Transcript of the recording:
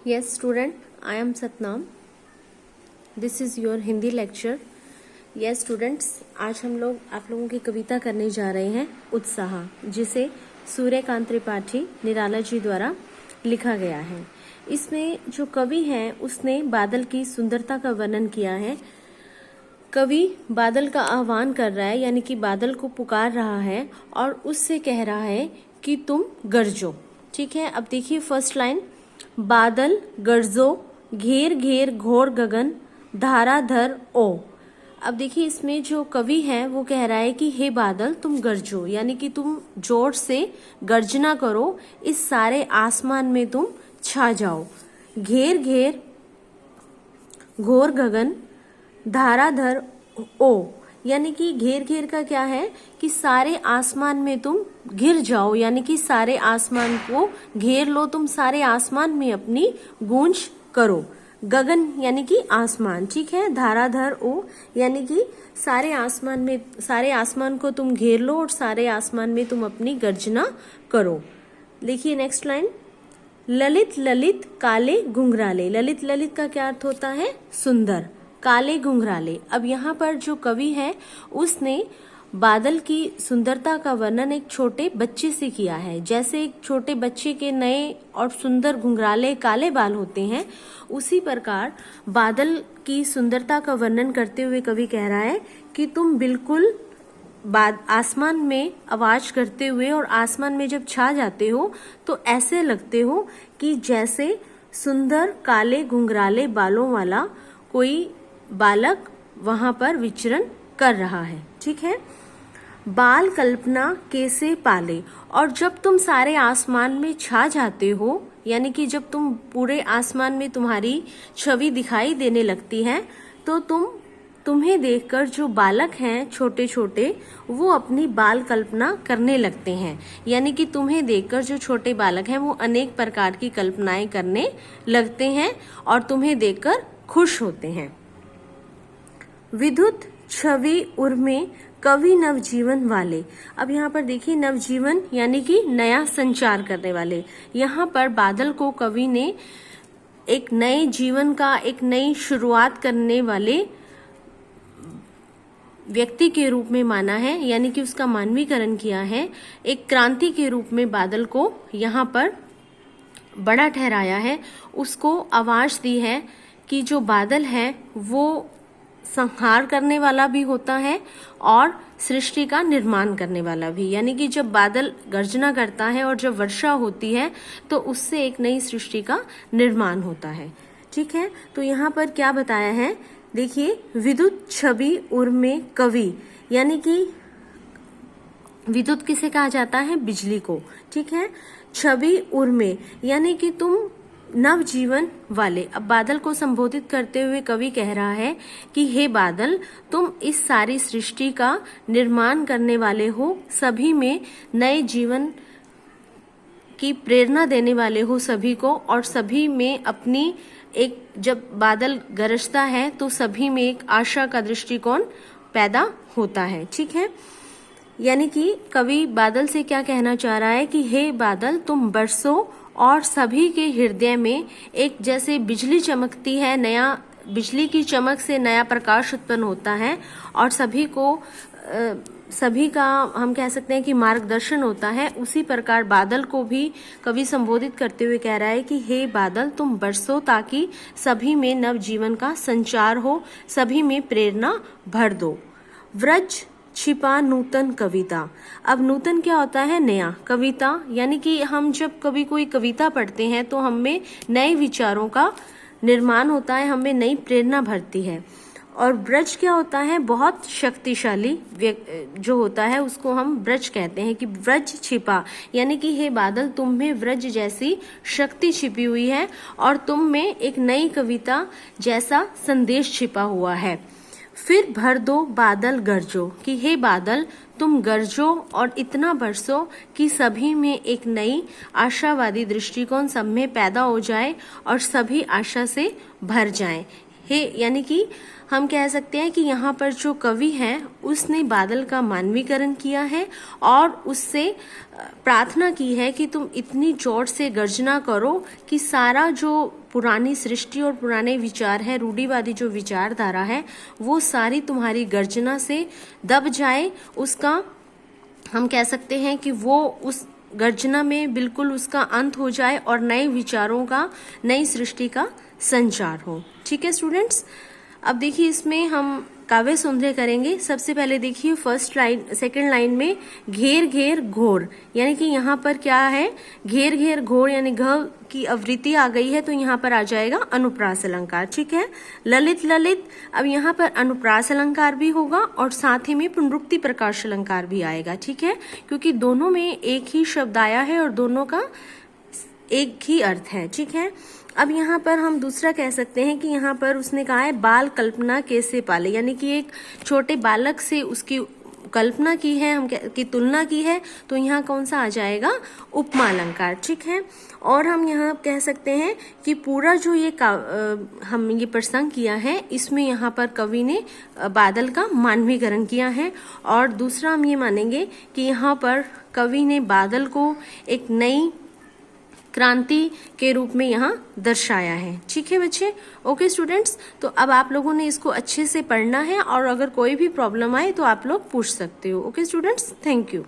Yes, student, I am Satnam. This is your Hindi lecture. Yes, students, आज हम लोग आप लोगों की कविता करने जा रहे हैं उत्साह, जिसे सूर्यकांत त्रिपाठी निराला जी द्वारा लिखा गया है. इसमें जो कवि हैं उसने बादल की सुंदरता का वर्णन किया है. कवि बादल का आह्वान कर रहा है, यानी कि बादल को पुकार रहा है और उससे कह रहा है कि तुम गरजो. ठीक है, अब देखिए फर्स्ट लाइन. बादल गरजो घेर घेर घोर गगन धाराधर ओ. अब देखिए इसमें जो कवि है वो कह रहा है कि हे बादल तुम गरजो, यानी कि तुम जोर से गर्जना करो, इस सारे आसमान में तुम छा जाओ. घेर घेर घोर गगन धाराधर ओ, यानी कि घेर घेर का क्या है कि सारे आसमान में तुम घिर जाओ, यानी कि सारे आसमान को घेर लो, तुम सारे आसमान में अपनी गूंज करो. गगन यानी कि आसमान, ठीक है. धाराधर ओ यानी कि सारे आसमान को तुम घेर लो और सारे आसमान में तुम अपनी गर्जना करो. देखिए नेक्स्ट लाइन. ललित ललित काले घुंघराले. ललित ललित का क्या अर्थ होता है? सुंदर. काले घुंघराले. अब यहाँ पर जो कवि है उसने बादल की सुंदरता का वर्णन एक छोटे बच्चे से किया है. जैसे एक छोटे बच्चे के नए और सुंदर घुंघराले काले बाल होते हैं, उसी प्रकार बादल की सुंदरता का वर्णन करते हुए कवि कह रहा है कि तुम बिल्कुल आसमान में आवाज करते हुए और आसमान में जब छा जाते हो तो ऐसे लगते हो कि जैसे सुंदर काले घुंघराले बालों वाला कोई बालक वहां पर विचरण कर रहा है. ठीक है. बाल कल्पना कैसे पाले. और जब तुम सारे आसमान में छा जाते हो, यानी कि जब तुम पूरे आसमान में तुम्हारी छवि दिखाई देने लगती है, तो तुम्हें देखकर जो बालक हैं छोटे छोटे वो अपनी बाल कल्पना करने लगते हैं. यानी कि तुम्हें देखकर जो छोटे बालक हैं वो अनेक प्रकार की कल्पनाएं करने लगते हैं और तुम्हें देखकर खुश होते हैं. विद्युत छवि उर्मे कवि नवजीवन वाले. अब यहाँ पर देखिए नवजीवन यानी कि नया संचार करने वाले. यहाँ पर बादल को कवि ने एक नए जीवन का, एक नई शुरुआत करने वाले व्यक्ति के रूप में माना है, यानी कि उसका मानवीकरण किया है. एक क्रांति के रूप में बादल को यहाँ पर बड़ा ठहराया है. उसको आवाज दी है कि जो बादल है वो संहार करने वाला भी होता है और सृष्टि का निर्माण करने वाला भी. यानी कि जब बादल गर्जना करता है और जब वर्षा होती है तो उससे एक नई सृष्टि का निर्माण होता है. ठीक है. तो यहाँ पर क्या बताया है देखिए. विद्युत छवि उर्मे कवि, यानी कि विद्युत किसे कहा जाता है? बिजली को. ठीक है. छवि उर्मे यानी कि तुम नवजीवन वाले. अब बादल को संबोधित करते हुए कवि कह रहा है कि हे बादल तुम इस सारी सृष्टि का निर्माण करने वाले हो, सभी में नए जीवन की प्रेरणा देने वाले हो सभी को, और सभी में अपनी एक, जब बादल गरजता है तो सभी में एक आशा का दृष्टिकोण पैदा होता है. ठीक है. यानी कि कवि बादल से क्या कहना चाह रहा है कि हे बादल तुम बरसो और सभी के हृदय में एक, जैसे बिजली चमकती है, नया बिजली की चमक से नया प्रकाश उत्पन्न होता है और सभी का हम कह सकते हैं कि मार्गदर्शन होता है, उसी प्रकार बादल को भी कवि संबोधित करते हुए कह रहा है कि हे बादल तुम बरसो ताकि सभी में नव जीवन का संचार हो, सभी में प्रेरणा भर दो. व्रज छिपा नूतन कविता. अब नूतन क्या होता है? नया. कविता यानी कि हम जब कभी कोई कविता पढ़ते हैं तो हमें नए विचारों का निर्माण होता है, हमें नई प्रेरणा भरती है. और ब्रज क्या होता है? बहुत शक्तिशाली जो होता है उसको हम ब्रज कहते हैं. कि ब्रज छिपा यानी कि हे बादल तुम में व्रज जैसी शक्ति छिपी हुई है और तुम में एक नई कविता जैसा संदेश छिपा हुआ है. फिर भर दो बादल गरजो. कि हे बादल तुम गरजो और इतना बरसो कि सभी में एक नई आशावादी दृष्टिकोण सब में पैदा हो जाए और सभी आशा से भर जाएं. है, यानी कि हम कह सकते हैं कि यहाँ पर जो कवि है उसने बादल का मानवीकरण किया है और उससे प्रार्थना की है कि तुम इतनी जोर से गर्जना करो कि सारा जो पुरानी सृष्टि और पुराने विचार है, रूढ़िवादी जो विचारधारा है, वो सारी तुम्हारी गर्जना से दब जाए। उसका हम कह सकते हैं कि वो उस गर्जना में बिल्कुल उसका अंत हो जाए और नए विचारों का, नई सृष्टि का संचार हो। ठीक है स्टूडेंट्स, अब देखिए इसमें हम काव्य सौंदर्य करेंगे। सबसे पहले देखिए फर्स्ट लाइन, सेकंड लाइन में घेर घेर घोर, यानी कि यहाँ पर क्या है, घेर घेर घोर यानी घ की आवृत्ति आ गई है तो यहाँ पर आ जाएगा अनुप्रास अलंकार। ठीक है, ललित ललित, अब यहाँ पर अनुप्रास अलंकार भी होगा और साथ ही में पुनरुक्ति प्रकाश अलंकार भी आएगा। ठीक है, क्योंकि दोनों में एक ही शब्द आया है और दोनों का एक ही अर्थ है। ठीक है, अब यहाँ पर हम दूसरा कह सकते हैं कि यहाँ पर उसने कहा है बाल कल्पना कैसे पाले, यानी कि एक छोटे बालक से उसकी कल्पना की है, हम की तुलना की है, तो यहाँ कौन सा आ जाएगा, उपमा अलंकार। ठीक है, और हम यहाँ कह सकते हैं कि पूरा जो ये हम ये प्रसंग किया है इसमें यहाँ पर कवि ने बादल का मानवीकरण किया है। और दूसरा हम ये मानेंगे कि यहाँ पर कवि ने बादल को एक नई क्रांति के रूप में यहाँ दर्शाया है। ठीक है बच्चे, ओके स्टूडेंट्स, तो अब आप लोगों ने इसको अच्छे से पढ़ना है और अगर कोई भी प्रॉब्लम आए तो आप लोग पूछ सकते हो। Okay students, thank you.